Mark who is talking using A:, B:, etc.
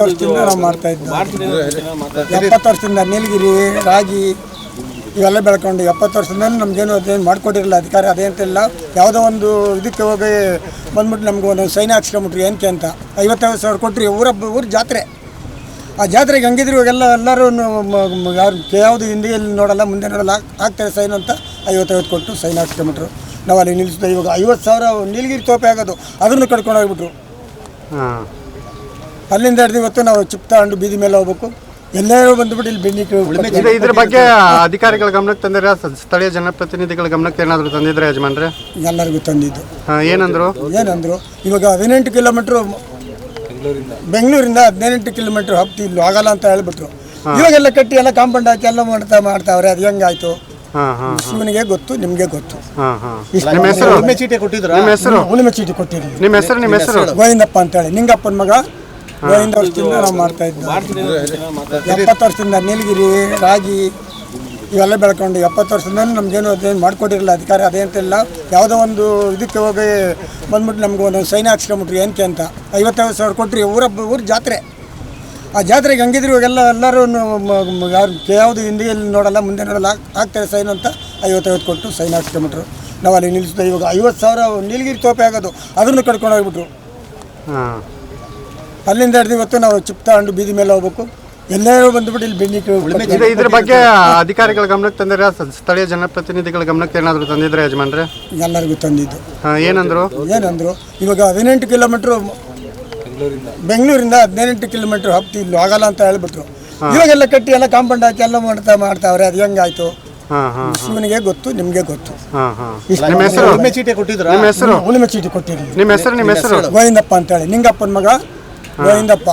A: ವರ್ಷದಿಂದ ನಾವು ಮಾಡ್ತಾ ಇದ್ವಿ. 70 ವರ್ಷದಿಂದ ನೀಲಗಿರಿ ರಾಗಿ ಇವೆಲ್ಲ ಬೆಳ್ಕೊಂಡು 70 ವರ್ಷದಿಂದ ನಮಗೇನು ಅದೇನು ಮಾಡಿಕೊಟ್ಟಿರಲಿಲ್ಲ ಅಧಿಕಾರ ಅದೇಂತಿಲ್ಲ. ಯಾವುದೋ ಒಂದು ಇದಕ್ಕೆ ಹೋಗಿ ಬಂದ್ಬಿಟ್ಟು ನಮ್ಗೆ ಒಂದು ಸೈನ್ ಹಾಕ್ಸ್ಕೊಂಬಿಟ್ರಿ ಏನಕ್ಕೆ ಅಂತ 50,000 ಸಾವಿರ ಕೊಟ್ಟರಿ. ಊರ ಜಾತ್ರೆ. ಆ ಜಾತ್ರೆಗೆ ಹಂಗಿದ್ರು ಇವಾಗೆಲ್ಲ ಎಲ್ಲರೂ ಯಾವುದು ಹಿಂದಿಯಲ್ಲಿ ನೋಡಲ್ಲ ಮುಂದೆ ನೋಡಲ್ಲ ಆಗ್ತಾರೆ ಸೈನ್ ಅಂತ 50 ಕೊಟ್ಟು ಸೈನ್ ಹಾಕ್ಸ್ಕೊಂಬಿಟ್ರು. ನಾವು ಅಲ್ಲಿ ನಿಲ್ಲಿಸಿದೆ. ಇವಾಗ 50,000 ನೀಲಗಿರಿ ತೋಪೆ ಆಗೋದು ಅದನ್ನು ಕಟ್ಕೊಂಡು ಹೋಗ್ಬಿಟ್ರು. ಅಲ್ಲಿಂದ ಹಿಡಿದು ಇವತ್ತು ನಾವು ಚಿಪ್ ತಗೊಂಡು ಬೀದಿ ಮೇಲೆ ಹೋಗ್ಬೇಕು. ಎಲ್ಲರೂ ಬಂದುಬಿಟ್ಟು ಇಲ್ಲಿ ಬೆನ್ನಿಟ್ಟು
B: ಇದ್ರ ಬಗ್ಗೆ ಅಧಿಕಾರಿಗಳ ಗಮನಕ್ಕೆ ತಂದಿರ, ಸ್ಥಳೀಯ ಜನಪ್ರತಿನಿಧಿಗಳ ಗಮನಕ್ಕೆ ಏನಾದರೂ ತಂದಿದ್ರೆ ಯಜಮಾನ್ರೆ?
A: ಎಲ್ಲರಿಗೂ ತಂದಿದ್ದು.
B: ಏನಂದ್ರು
A: ಇವಾಗ 18 ಕಿಲೋಮೀಟ್ರು ಬೆಂಗಳೂರಿಂದ 18 ಕಿಲೋಮೀಟ್ರ್ ಹಬ್ತಿ ಇಲ್ಲೂ ಆಗಲ್ಲ ಅಂತ ಹೇಳ್ಬಿಟ್ರು. ಇವಾಗೆಲ್ಲ ಕಟ್ಟಿ ಎಲ್ಲ ಕಾಂಪೌಂಡ್ ಹಾಕಿ ಎಲ್ಲ ಮಾಡ್ತಾವ್ರೆ. ಅದು ಹೆಂಗಾಯ್ತು ಶಿವನಿಗೆ ಗೊತ್ತು, ನಿಮಗೆ ಗೊತ್ತು.
B: ಉಳಿಮೆ ಚೀಟಿ ಕೊಟ್ಟಿದ್ರು.
A: ಉಳಿಮೆ ಚೀಟಿ ಕೊಟ್ಟಿರಲಿ.
B: ನಿಮ್ಮ ಹೆಸರು
A: ಗೋವಿಂದಪ್ಪ ಅಂತೇಳಿ, ನಿಂಗಪ್ಪನ ಮಗ. 50 ವರ್ಷದಿಂದ ನಾವು ಮಾಡ್ತಾ ಇದ್ವಿ. 70 ವರ್ಷದಿಂದ ನೀಲಗಿರಿ ರಾಗಿ ಇವೆಲ್ಲ ಬೆಳ್ಕೊಂಡು 70 ವರ್ಷದಿಂದ ನಮಗೇನು ಅದೇನು ಮಾಡಿಕೊಟ್ಟಿರಲಿಲ್ಲ ಅಧಿಕಾರ ಅದೇಂತಿಲ್ಲ. ಯಾವುದೋ ಒಂದು ಇದಕ್ಕೆ ಹೋಗಿ ಬಂದ್ಬಿಟ್ಟು ನಮ್ಗೆ ಒಂದು ಸೈನ್ ಹಾಕ್ಸ್ಕೊಂಬಿಟ್ರಿ ಏನಕ್ಕೆ ಅಂತ 50,000 ಸಾವಿರ ಕೊಟ್ಟರಿ. ಊರ ಜಾತ್ರೆ. ಆ ಜಾತ್ರೆಗೆ ಹಂಗಿದ್ರು ಇವಾಗೆಲ್ಲ ಎಲ್ಲರೂ ಯಾವುದು ಹಿಂದಿಯಲ್ಲಿ ನೋಡಲ್ಲ ಮುಂದೆ ನೋಡಲ್ಲ ಆಗ್ತಾರೆ ಸೈನ್ ಅಂತ 50 ಕೊಟ್ಟು ಸೈನ್ ಹಾಕ್ಸ್ಕೊಂಬಿಟ್ರು. ನಾವು ಅಲ್ಲಿ ನಿಲ್ಲಿಸಿದೆ. ಇವಾಗ 50,000 ನೀಲಗಿರಿ ತೋಪೆ ಆಗೋದು ಅದನ್ನು ಕಟ್ಕೊಂಡು ಹೋಗ್ಬಿಟ್ರು. ಅಲ್ಲಿಂದ ಹಿಡಿದು ಇವತ್ತು ನಾವು ಚಿಪ್ ತಗೊಂಡು ಬೀದಿ ಮೇಲೆ ಹೋಗ್ಬೇಕು. ಎಲ್ಲರೂ ಬಂದುಬಿಟ್ಟು ಇಲ್ಲಿ ಬೆನ್ನಿಟ್ಟು
B: ಇದ್ರ ಬಗ್ಗೆ ಅಧಿಕಾರಿಗಳ ಗಮನಕ್ಕೆ ತಂದಿರ, ಸ್ಥಳೀಯ ಜನಪ್ರತಿನಿಧಿಗಳ ಗಮನಕ್ಕೆ ಏನಾದರೂ ತಂದಿದ್ರೆ ಯಜಮಾನ್ರೆ?
A: ಎಲ್ಲರಿಗೂ ತಂದಿದ್ದು.
B: ಏನಂದ್ರು
A: ಇವಾಗ 18 ಕಿಲೋಮೀಟ್ರು ಬೆಂಗಳೂರಿಂದ 18 ಕಿಲೋಮೀಟ್ರ್ ಹಬ್ತಿ ಇಲ್ಲೂ ಆಗಲ್ಲ ಅಂತ ಹೇಳ್ಬಿಟ್ರು. ಇವಾಗೆಲ್ಲ ಕಟ್ಟಿ ಎಲ್ಲ ಕಾಂಪೌಂಡ್ ಹಾಕಿ ಎಲ್ಲ ಮಾಡ್ತಾವ್ರೆ. ಅದು ಹೆಂಗಾಯ್ತು ಶಿವನಿಗೆ ಗೊತ್ತು, ನಿಮಗೆ ಗೊತ್ತು.
B: ಉಳಿಮೆ ಚೀಟಿ ಕೊಟ್ಟಿದ್ರು.
A: ಉಳಿಮೆ ಚೀಟಿ ಕೊಟ್ಟಿರಲಿ.
B: ನಿಮ್ಮ ಹೆಸರು
A: ಗೋವಿಂದಪ್ಪ ಅಂತೇಳಿ, ನಿಂಗಪ್ಪನ ಮಗ ಗೋವಿಂದಪ್ಪ.